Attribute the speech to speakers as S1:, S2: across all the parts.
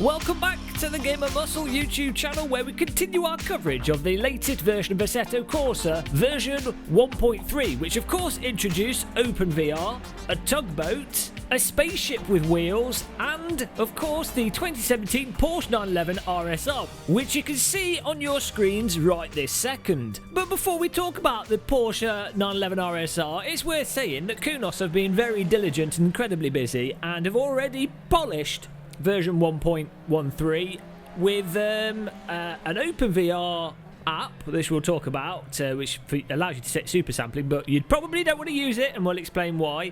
S1: Welcome back to the Gamer Muscle YouTube channel, where we continue our coverage of the latest version of Assetto Corsa, version 1.3, which of course introduced OpenVR, a tugboat, a spaceship with wheels, and of course the 2017 Porsche 911 RSR, which you can see on your screens right this second. But before we talk about the Porsche 911 RSR, it's worth saying that Kunos have been very diligent and incredibly busy and have already polished version 1.13 with an OpenVR app, which we'll talk about, which allows you to set super sampling, but you probably don't want to use it, and we'll explain why.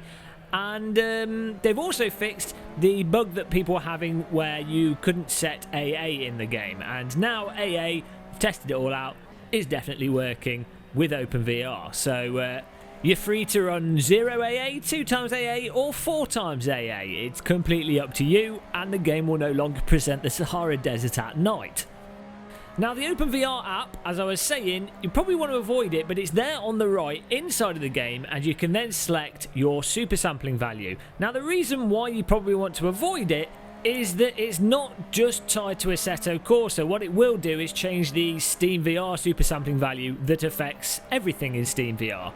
S1: And they've also fixed the bug that people were having where you couldn't set AA in the game, and now AA, tested it all out, is definitely working with OpenVR. So you're free to run 0 AA, 2 times AA, or 4 times AA. It's completely up to you, and the game will no longer present the Sahara Desert at night. Now, the OpenVR app, as I was saying, you probably want to avoid it, but it's there on the right inside of the game, and you can then select your super sampling value. Now, the reason why you probably want to avoid it is that it's not just tied to Assetto Corsa. What it will do is change the Steam VR super sampling value that affects everything in Steam VR.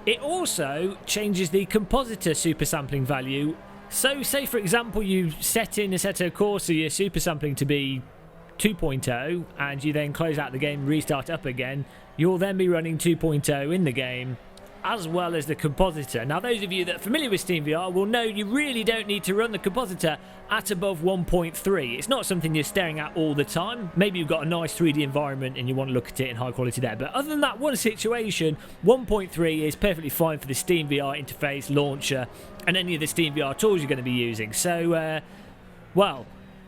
S1: It also changes the compositor super sampling value. So say for example you set in Assetto Corsa your super sampling to be 2.0 and you then close out the game, restart up again, you'll then be running 2.0 in the game as well as the compositor. Now, those of you that are familiar with Steam VR will know you really don't need to run the compositor at above 1.3. It's not something you're staring at all the time. Maybe you've got a nice 3D environment and you want to look at it in high quality there. But other than that one situation, 1.3 is perfectly fine for the Steam VR interface, launcher, and any of the Steam VR tools you're going to be using. So, well,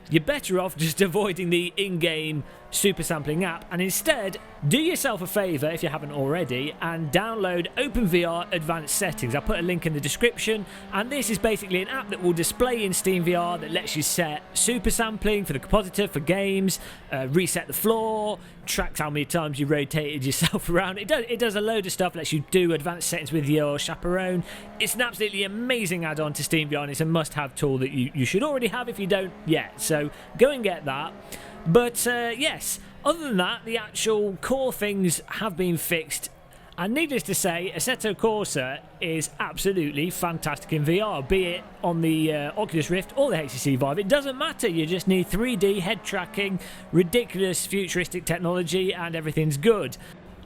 S1: you're better off just avoiding the in-game super sampling app and instead do yourself a favour, if you haven't already, and download OpenVR Advanced Settings. I'll put a link in the description, and this is basically an app that will display in Steam VR that lets you set super sampling for the compositor, for games, reset the floor, tracks how many times you rotated yourself around. It does a load of stuff, lets you do advanced settings with your chaperone. It's an absolutely amazing add-on to Steam VR, and it's a must-have tool that you should already have if you don't yet. So go and get that. But yes, other than that, the actual core things have been fixed. And needless to say, Assetto Corsa is absolutely fantastic in VR, be it on the Oculus Rift or the HTC Vive. It doesn't matter, you just need 3D head tracking, ridiculous futuristic technology, and everything's good.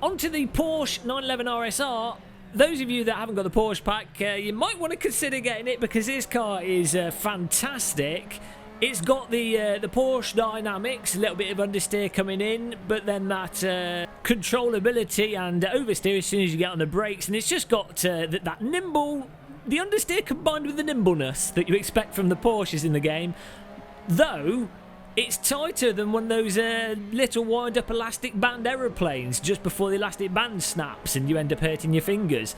S1: Onto the Porsche 911 RSR. Those of you that haven't got the Porsche pack, you might want to consider getting it because this car is fantastic. It's got the Porsche dynamics, a little bit of understeer coming in, but then that controllability and oversteer as soon as you get on the brakes, and it's just got that nimble, the understeer combined with the nimbleness that you expect from the Porsches in the game, though it's tighter than one of those little wind-up elastic band aeroplanes just before the elastic band snaps and you end up hurting your fingers.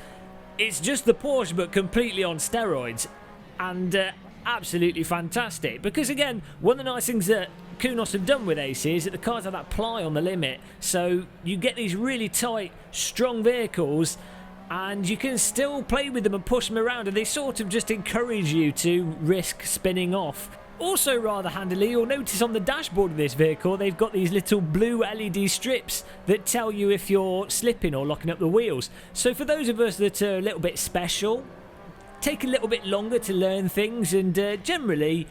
S1: It's just the Porsche but completely on steroids, and absolutely fantastic, because again, one of the nice things that Kunos have done with AC is that the cars have that ply on the limit, so you get these really tight, strong vehicles and you can still play with them and push them around, and they sort of just encourage you to risk spinning off. Also rather handily, you'll notice on the dashboard of this vehicle they've got these little blue LED strips that tell you if you're slipping or locking up the wheels. So for those of us that are a little bit special, take a little bit longer to learn things, and generally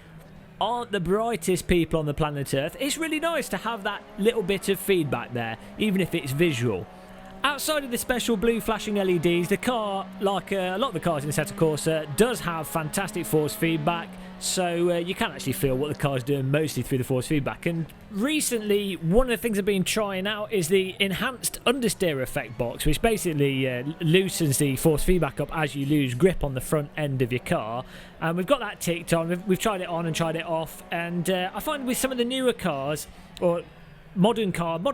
S1: aren't the brightest people on the planet Earth, it's really nice to have that little bit of feedback there, even if it's visual. Outside of the special blue flashing LEDs, the car, like a lot of the cars in the Assetto Corsa, does have fantastic force feedback, so you can actually feel what the car's doing mostly through the force feedback. And recently, one of the things I've been trying out is the enhanced understeer effect box, which basically loosens the force feedback up as you lose grip on the front end of your car. And we've got that ticked on. We've tried it on and tried it off, and I find with some of the newer cars, or modern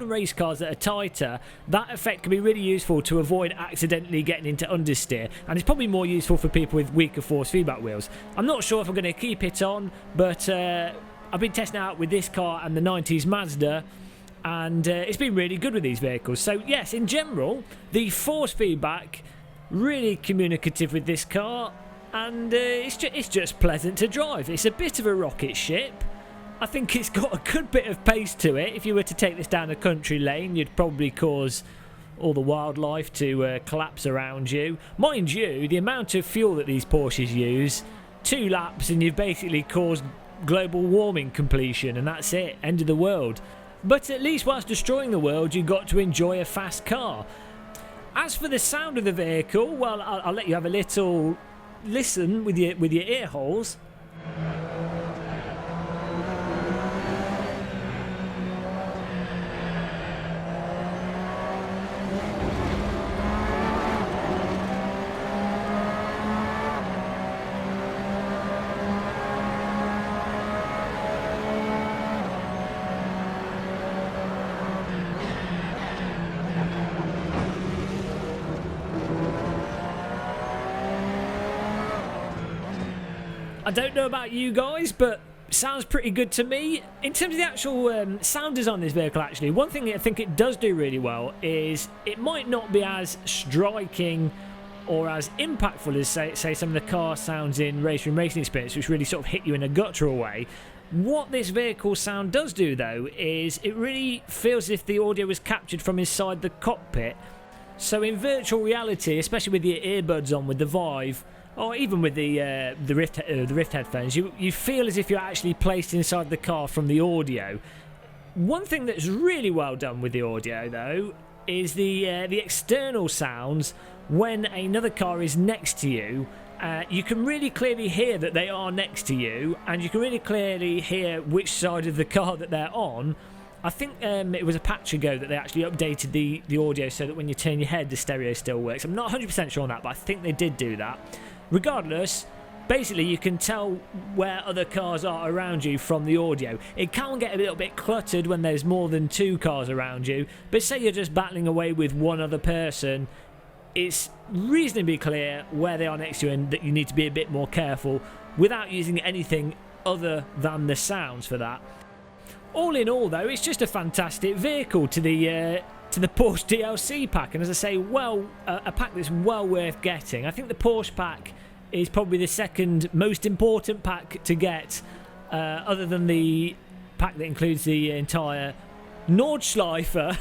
S1: race cars that are tighter, that effect can be really useful to avoid accidentally getting into understeer, and it's probably more useful for people with weaker force feedback wheels. I'm not sure if I'm going to keep it on, but I've been testing it out with this car and the 90s Mazda, and it's been really good with these vehicles. So yes, in general, the force feedback, really communicative with this car, and it's just pleasant to drive. It's a bit of a rocket ship, I think it's got a good bit of pace to it. If you were to take this down a country lane, you'd probably cause all the wildlife to collapse around you. Mind you, the amount of fuel that these Porsches use, 2 laps and you've basically caused global warming completion, and that's it, end of the world. But at least whilst destroying the world, you got to enjoy a fast car. As for the sound of the vehicle, well, I'll let you have a little listen with your ear holes. I don't know about you guys, but sounds pretty good to me. In terms of the actual sound design of this vehicle, actually, one thing I think it does do really well is it might not be as striking or as impactful as, say some of the car sounds in Racer and Racing Experience, which really sort of hit you in a guttural way. What this vehicle sound does do, though, is it really feels as if the audio was captured from inside the cockpit. So in virtual reality, especially with your earbuds on with the Vive, or even with the Rift headphones, you feel as if you're actually placed inside the car from the audio. One thing that's really well done with the audio, though, is the external sounds. When another car is next to you, you can really clearly hear that they are next to you, and you can really clearly hear which side of the car that they're on. I think it was a patch ago that they actually updated the audio so that when you turn your head, the stereo still works. I'm not 100% sure on that, but I think they did do that. Regardless, basically you can tell where other cars are around you from the audio. It can get a little bit cluttered when there's more than 2 cars around you, but say you're just battling away with one other person, it's reasonably clear where they are next to you and that you need to be a bit more careful without using anything other than the sounds for that. All in all, though, it's just a fantastic vehicle to the Porsche DLC pack, and as I say, a pack that's well worth getting. I think the Porsche pack is probably the second most important pack to get, other than the pack that includes the entire Nordschleifer,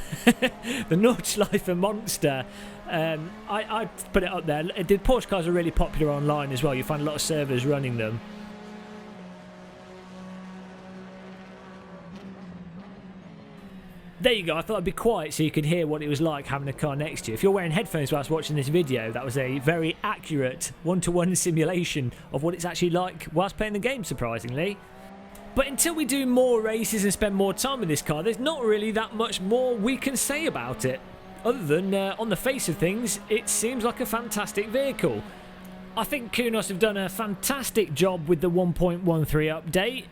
S1: the Nordschleifer monster. I'd put it up there. The Porsche cars are really popular online as well. You find a lot of servers running them. There you go, I thought I'd be quiet so you could hear what it was like having a car next to you. If you're wearing headphones whilst watching this video, that was a very accurate one-to-one simulation of what it's actually like whilst playing the game, surprisingly. But until we do more races and spend more time with this car, there's not really that much more we can say about it. Other than, on the face of things, it seems like a fantastic vehicle. I think Kunos have done a fantastic job with the 1.13 update.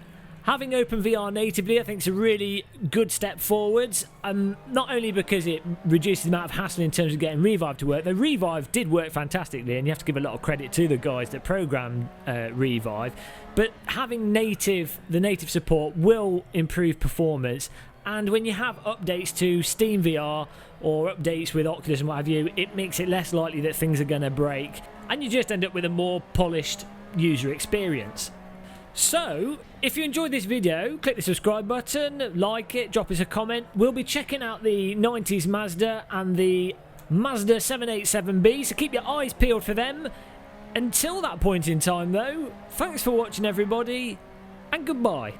S1: Having OpenVR natively, I think, is a really good step forwards. Not only because it reduces the amount of hassle in terms of getting Revive to work. The Revive did work fantastically, and you have to give a lot of credit to the guys that programmed Revive. But having the native support will improve performance. And when you have updates to Steam VR or updates with Oculus and what have you, it makes it less likely that things are going to break. And you just end up with a more polished user experience. So, if you enjoyed this video, click the subscribe button, like it, drop us a comment. We'll be checking out the 90s Mazda and the Mazda 787B, so keep your eyes peeled for them. Until that point in time though, thanks for watching everybody, and goodbye.